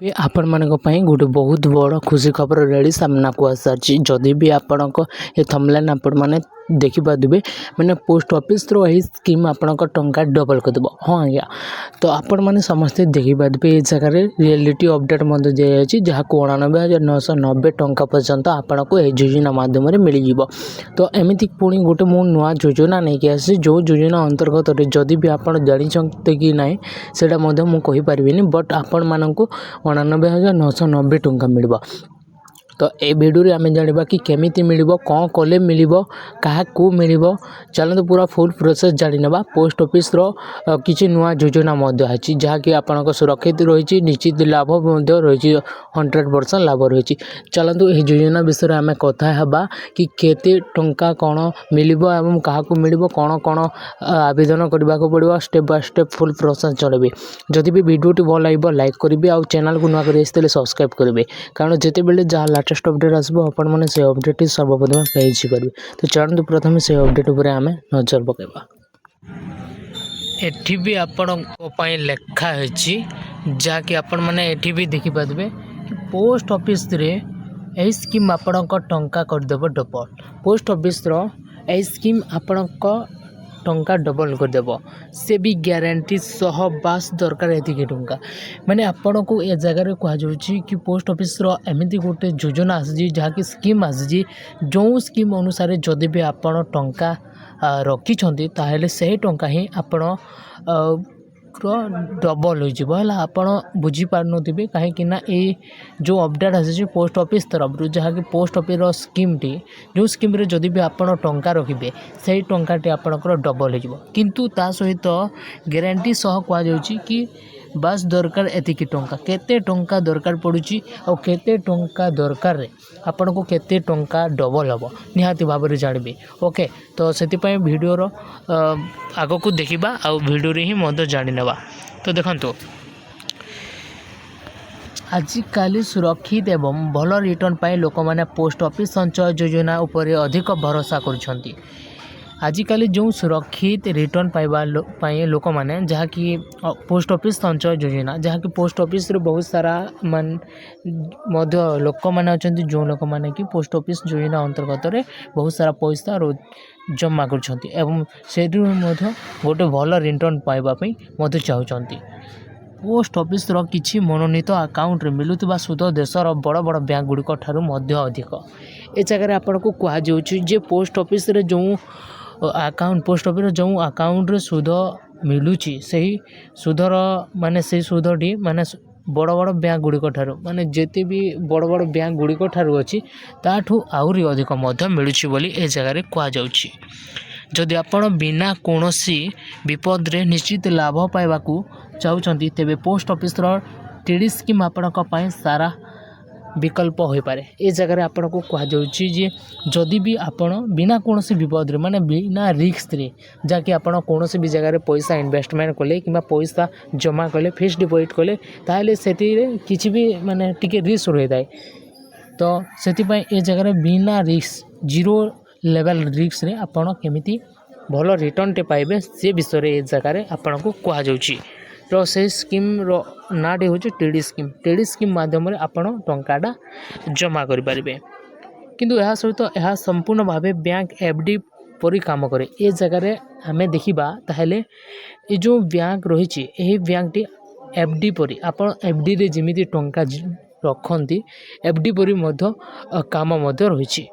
भी आपण मानक पई गोटे बहुत बड़ खुशी खबर रेडी सामना को आसाची जदि भी आपणक ए थंबनेल आपण माने देखि पादबे माने पोस्ट ऑफिस रो एही स्कीम आपणक टंका डबल कर देबो। हां आज्ञा तो आपण माने समस्त देखि पादबे ए जगह रे रियलिटी अपडेट मध्ये दिया अछि जहा को 89,990 टंका पर्यंत आपणक ए योजना माध्यम रे मिली जिवो। तो एमिति पुणी गोटे मो नुआ योजना नै के आसी जो योजना अंतर्गत रे जदि भी आपण जानि छते कि नै सेटा मध्ये मु कहि परिबिनी बट आपण माननको 89,990 टंका मिलबो। तो ए वीडियो रे आमे जानिबा कि केमिति मिलिबो कोन कोले मिलिबो काहा को मिलिबो चलंतु पूरा फुल प्रोसेस जानि नेबा। पोस्ट ऑफिस रो किछि नुआ योजना मध्ये अछि जहा कि आपनको सुरक्षित रहिछि निश्चित लाभ मध्ये रहिछि 100% लाभ रहिछि। चलंतु ए योजना विषय आमे कथा हेबा कि केते टंका कोन मिलिबो एवं काहा को मिलिबो कोन कोन आवेदन करबा को पड़िबो step by step full process चलबे। जदि भी वीडियो टी भल लागिबो लाइक करिवे आ चैनल को नुआ करि आस्ते सब्सक्राइब करिवे कारण जेते बेले जहा लेटेस्ट अपडेट आसबो आपण माने से अपडेट सर्वप्रथम पेज करिवे। तो चलंतु प्रथम से अपडेट ऊपर आमे नजर पकेबा। एठी भी आपण पई लेखा हेछि जा कि आपण माने एठी भी देखि पादबे कि पोस्ट ऑफिस रे ए स्कीम आपणक टंका कर देबो डबल। पोस्ट ऑफिस रो ए स्कीम आपणक टंका डबल कर देबो से भी गारंटी सह बास दरकार एति के टंका माने आपण को ए जगह रे कहा जाउची कि पोस्ट ऑफिस रो एमिति गोटे योजना आसी जहा कि स्कीम आसी जो स्कीम अनुसार जदि भी आपण टंका रखी छंती ताहेले सही टंका ही आपण डबल हो आप बुझी पारे कहीं ए जो अपडेट आसी पोस्ट ऑफिस तरफ जहाँ कि पोस्ट ऑफिस स्कीम टी जो स्कीम रे जदि भी आपण टंका रखिए से टंकाटी आपणकर डबल हो किंतु ता सहित गारंटी सह कहुच्छी कि बास दरकार एतिकी टंका केते टंका दरकार पड़ुची और केते टंका दरकार रे आपण को केते टंका डबल हम निहाती भाव में जानबे। ओके तो से वीडियो रो आग को देखा आ वीडियो रे ही मत जानी नेबा। तो देखंतु आजिकाली सुरक्षित एवं भल रिटर्न पाई लोक माने पोस्ट ऑफिस संचय योजना उपरे अधिक भरोसा करुछंती। आजिकाली जो सुरक्षित रिटर्न पाइबा लोक माने जहाँ कि पोस्ट ऑफिस संचय योजना जहाँ कि पोस्ट ऑफिस रे बहुत सारा मान मध्य लोक माने अछंती जो लोक माने कि पोस्ट ऑफिस योजना अंतर्गत रे बहुत सारा पैसा जमा करछंती एवं सेदु मध्य गोटे भल रिटर्न पाइबा पई मध्य चाहुचंती। पोस्ट ऑफिस रो किछि मनोनीत अकाउंट रे मिलुतबा सुद देशर बड़ बड़ बैंक गुड़िक ठारू मध्य अधिक। ए जगह आपण को कहा जाउछि जे पोस्ट ऑफिस रे जो अकाउंट पोस्ट ऑफिस जो अकाउंट रे सुद मिलुची सही सुधर माने से सुधटी माने बड़ बड़ बैंक गुड़िक ठारू माने जेते भी बड़ बड़ बैंक गुड़िक ठारू अछि ताठू आउरी अधिक मध्य मिलुची बोली ए जगह रे कहा जाउछि। जदि आपण बिना कोनोसी विपद रे निश्चित लाभ पाइबाकू चाहुचंती तेबे पोस्ट ऑफिस रो टीडी स्कीम आपणक पई सारा विकल्प हो पारे। ए जगह आपण को कहा जाउछि जे जदि भी आपण बिना कोनोसी विपद रे माने बिना रिस्क रे जाके आपण कोनोसी भी जगह रे पैसा इन्वेस्टमेंट कले किबा पैसा जमा कले फिक्स्ड डिपॉजिट कले ताहले सेति रे किछि भी माने टिके रिस्क रहि जाय। तो सेति पई ए जगह रे बिना रिस्क जीरो लेवल रिस्क रे आपण केमिति भलो रिटर्न टे पाइबे से विषय रे ए जगह रे आपण को कहा जाउछि। तो से स्कीम रो नाटी हूँ टीडी स्कीम माध्यम रे आपण टंकाटा जमा करि परिबे किंतु यह सहित यह संपूर्ण भावे बैंक एफडी परी काम करे। ए जगह रे हमें देखिबा ताहले ए जो बैंक रही यही बैंक टी एफडी परी आपण एफडी रे जिमिति टंका रखंती एफडी परी मध्य काम मध्य रही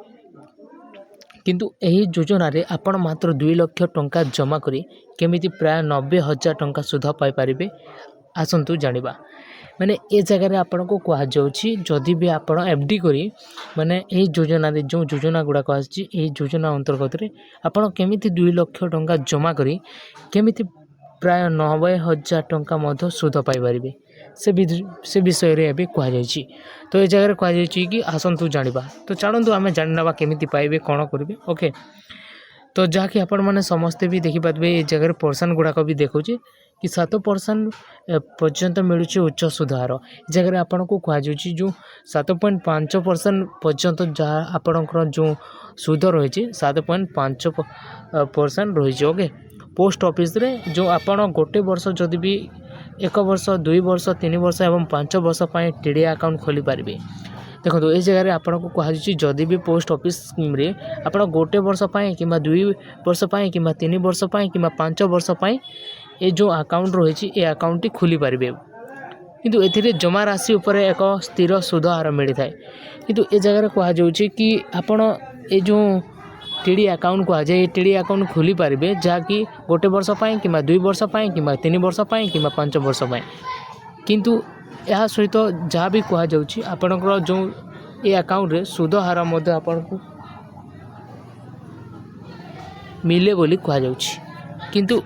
किंतु यही योजना रे आपण मात्र 2 लाख टंका जमा करी केमिति प्राय 90,000 टंका सुध पाई परिबे आसंतु जानिबा। माने ए जगह रे आपण को कहा जाउछि जदि भी आपण एफडी करी माने ए योजना रे जो योजना गुडा को आछि ए योजना अंतर्गत रे आपण केमिति 2 लाख टंका जमा करी केमिति प्राय 90,000 टंका मध्य सुध पाई परिबे से विषय रे एबे कहा जाइछि। तो ए जगह रे कहा जाइछि कि आसंतु जानिबा। तो चलंतु आमे जाननबा केमिति पाइबे कोन करिवे। ओके तो जहाँ कि आपण माने समस्ते भी देखि पातबे ए जगह रे पर्सन गुडा को भी देखौछि कि 7% पर्यंत मिलुछि उच्च सुधार। जगह रे आपण को कहा जाउछि जो 7.5% पर्यंत जहाँ आपणकर जो सुध रही 7.5% रही। ओके पोस्ट ऑफिस रे जो आपण गोटे वर्ष जदि भी 1 वर्ष 2 वर्ष 3 वर्ष एवं 5 वर्ष पर टीडी अकाउंट खोली पारे। देखो ये जगह आपन को कहुच्छी जदि भी पोस्ट ऑफिस स्कीम रे आप गोटे वर्ष कि 2 वर्ष कि 3 वर्ष कि 5 वर्ष ये जो अकाउंट रही ये अकाउंट टी खोली पारे। किंतु ए जमा राशि उपर एक स्थिर सुध हार मिलता है। किंतु ये जगह कहुच्छी कि आपड़ ये जो टीडी अकाउंट कहुए टीडी अकाउंट खोली पारे जहाँकि गोटे वर्ष कि 2 वर्ष कि 3 वर्ष कि 5 वर्ष किंतु यह सहित जहाँ भी कहुच्छी आपणकर जो ये अकाउंट रे सुध हार मध्य आपन को मिले बोली कहुच्छी। किंतु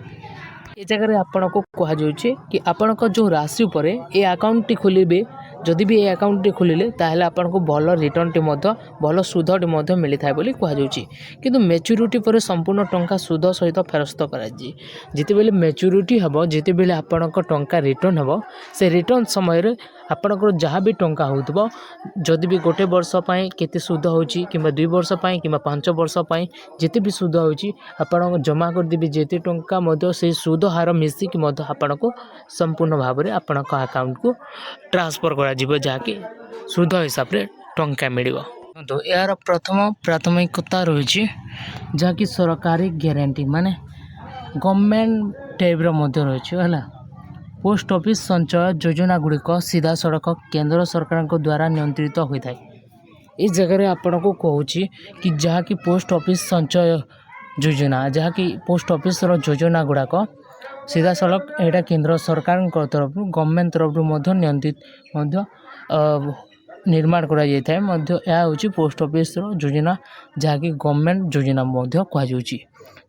ये जगह आपन को कहुच्छे कि आपन जो राशि उपर ये अकाउंट टी खोलिबे जदि भी ये अकाउंट टी खोलिले ताहले आपन को भल रिटर्न टी मध्य भल सुध टी मध्य मिली थाए बोली कहुच्छी। किंतु मैच्योरिटी पर संपूर्ण टंका सुध सहित फेरस्त करा जिते बेले मैच्योरिटी हम जिते बेले आपन टंका रिटर्न हम से रिटर्न समय रे आपनकर जहाँ भी टंका होतबो जदि भी गोटे वर्ष पई केते सुध होची कि 2 वर्ष पई कि 5 वर्ष पई जेते भी सुध होची आपन जमा कर देबे जेते टंका मध्य से सुध हार मिसी कि मध्य आपन को संपूर्ण भाव रे आपन को अकाउंट को ट्रांसफर करा जिवो जाके सुध हिसाब रे टंका मिलिबो। तो यार प्रथम प्राथमिकता रही जहाँकि सरकारी गारंटी माने गवर्नमेंट टाइप रो मध्य रही है। पोस्ट ऑफिस संचय योजना गुड़िक सीधा सड़क केंद्र सरकार द्वारा नियंत्रित होता है। इस जगह आपन को कहूँ कि जहाँकि पोस्ट ऑफिस संचय योजना जहाँकि पोस्ट ऑफिस योजना गुड़ाक सीधा सड़क यहाँ केंद्र सरकार तरफ गवर्नमेंट तरफ नियंत्रित निर्माण करा जाए यह हूँ पोस्ट ऑफिस योजना जहाँकि गवर्नमेंट योजना कहुच्छी।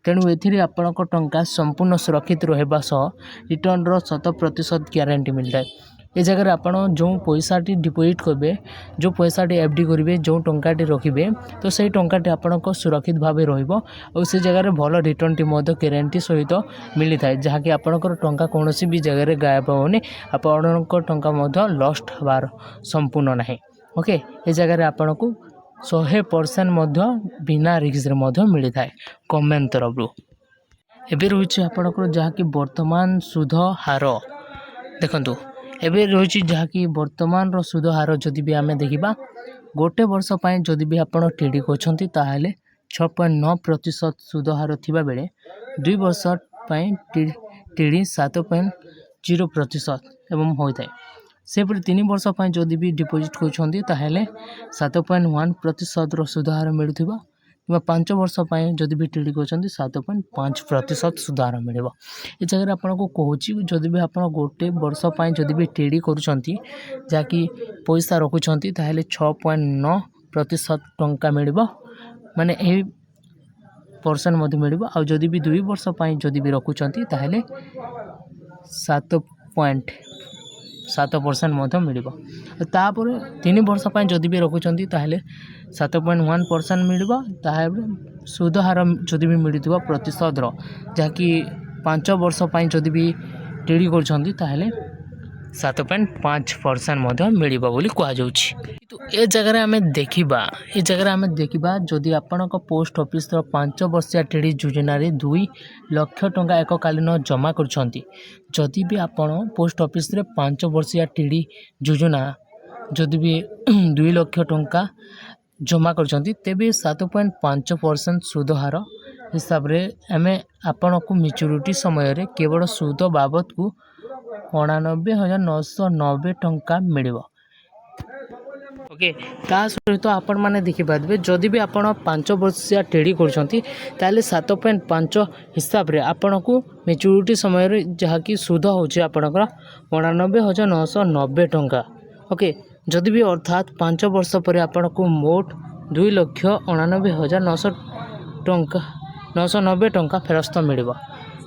तेणु ए आपण टंका संपूर्ण सुरक्षित रहा सह रिटर्न 100% ग्यारंटी मिलता है। ये जगह आपड़ जो पैसाटी डिपोजिट करेंगे जो पैसाटी एफडी करेंगे जो टंकाटी रखिए तो सही टंकाटी आपण सुरक्षित भाव रही जगह भल रिटर्न टी ग्यारंटी सहित मिली थाए जहाँकि आपणकर टंका कौन भी जगह गायब होनी आपण टंका लस्ट हबार संपूर्ण ना। ओके ये जगह आपन को 100% बिना रिस्क मिली थाए गवर्नमेंट तरफ रू। एबे रही आपणकर जहाँकि वर्तमान सुध हार देखंतु एबे रही जहाँकि वर्तमान सुध हार जदि भी आम देखा गोटे वर्ष जदि भी आप टीडी करछंती ताहले 6.9% सुध हार थिबा बेले 2 वर्ष टीडी 7.0% एवं होता है। सेपरि 3 वर्ष जदि भी डिपोजिट करछंती ताहले 7.1% सुध हार मिलुथिबा कि 5 वर्ष जदि भी टीडी करछंती 7.5% सुध हार मिलबो। ए जगह आपन को कहूची जदि भी आप गोटे वर्ष जदि भी टीडी करछंती जाकि पैसा रखुछंती ताहले 6.9% टंका मिलबो माने ए पर्सन मध्य मिलबो। आ जदि भी 2 वर्ष जदि भी रखुछंती ताहले 7% मध्य मिलबो। तापर 3 वर्ष जदि भी रखुछंती ताहले 7.1% मिलबो। ताहले सुध हार जदि भी मिलुथिबो प्रतिशत जहाँकि 5 वर्ष जदि भी टीडी करछंती ताहले 7.5% मध्य मिलबो बोली कहा जाउछि। तो ए जगह आम देखा जदि आपणक पोस्ट ऑफिस 5 वर्षिया टीडी योजना 2 लाख टंका एककालीन जमा करछंती जदि भी आपण पोस्ट ऑफिस 5 वर्षिया टीडी योजना जदि भी 2 लाख टंका जमा करछंती तेबे 7.5% सुध हार हिसाब रे आमे आपण को मैच्योरिटी समय रे केवल सुध बाबत को 89,990 टंका मिलिबो। ओके ता सहित आपण माने देखि पादबे जदि भी आपण 5 वर्षिया टीडी करछंती ताले 7.5 हिसाब रे आपण को मैच्योरिटी समय रे जहाँकि सुध होछि आपणकर 89,990 टंका। ओके जदि भी अर्थात 5 वर्ष पर आपण को मोट 2,89,990 टंका फेरस्त मिलिबो।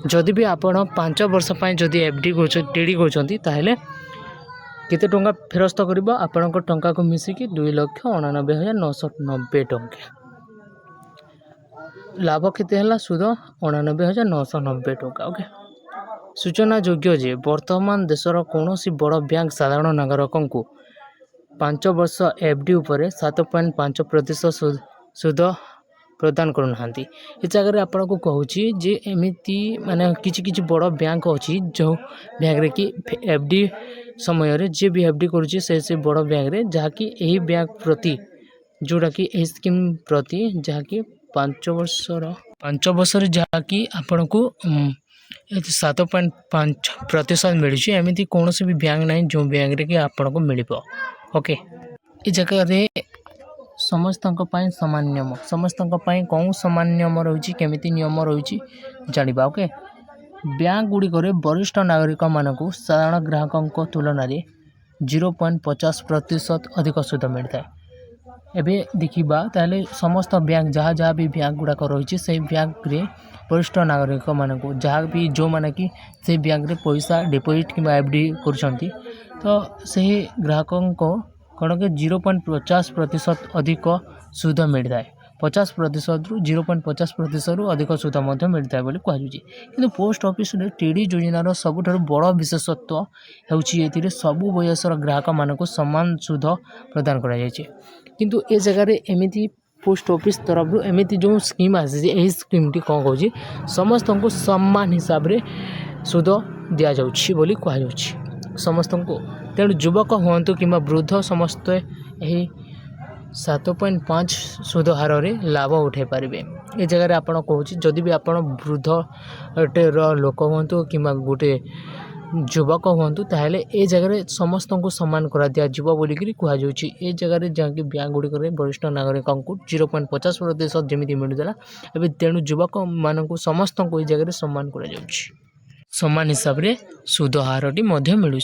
जदि भी आपण 5 वर्ष जदि एफडी टीडी करछंती ताहले केते टंका फेरस्त करिबो आपणक टंका को मिसिकी 2,89,990 टंका। लाभ केते हला सुध 89,990 टंका। ओके सूचना योग्य जे वर्तमान देशर कौनसी बड़ बैंक साधारण नागरिकों को 5 वर्ष एफडी उपरे 7.5% सुध प्रदान करूनाहांती ए जगह आपण को कहूँ जे एमती माने किछि बड़ बैंक अच्छी जो बैंक रे कि एफडी समय रे जे भी एफडी करुच्ची से बड़ बैंक रे जहाँकि यही बैंक प्रति जोड़ा कि यही स्कीम प्रति जहाँकि 5 वर्ष जहाँकि आपण को 7.5% मिलूँ एमती कौन भी बैंक ना जो बैंक रे कि आपण को मिल ओके ये जगह समस्त सामान नियम समस्त कौन सामान नियम रही केमिति नियम रही जाना ओके बैंक गुड़िक वरिष्ठ नागरिक मानक साधारण ग्राहकों तुलन में 0.50% अधिक सुध मिलता है। एवं देखा ताले समस्त बैंक जहाँ जहाँ भी बैंक गुड़ाक रही से बैंक रे वरिष्ठ नागरिक मानक जहाँ भी जो माने कि से बैंक रे पैसा डिपोजिट कि एफडी कर तो से ग्राहकों को कौन के 0.50% अधिक सुध मिलता है 50% रु 0.50% रु अधिक सुध मिलता है बोली कहु कि पोस्ट ऑफिस टीडी योजनार सबुठ बड़ विशेषत्व होती सबु बयसर ग्राहक मानक समान सुध प्रदान किंतु ए जगह एमती पोस्ट ऑफिस तरफ एमती जो स्कीम आसी स्कीमटी कौन कौन समस्त को समान हिसाब से सुध दि जाऊँगी बोली कहु समस्त को तेणु युवक हूँ कि वृद्ध समस्त यही 7.5 सुध हार लाभ उठे पारे। ये जगह आप कहूँ जदि भी आप वृद्ध लोक हूँ कि गोटे युवक हूँ ताहले ए जगह समस्त को सम्मान करा दिया जीव बोलिकी कहुच्छी ए जगह जहाँकि बैंक गुड़िक वरिष्ठ नागरिकों को 0.50% जमी मिलूला एवं तेणु युवक मानक समस्त को जगह सम्मान करा समान हिसाब से सुध हारटी मिलूँ।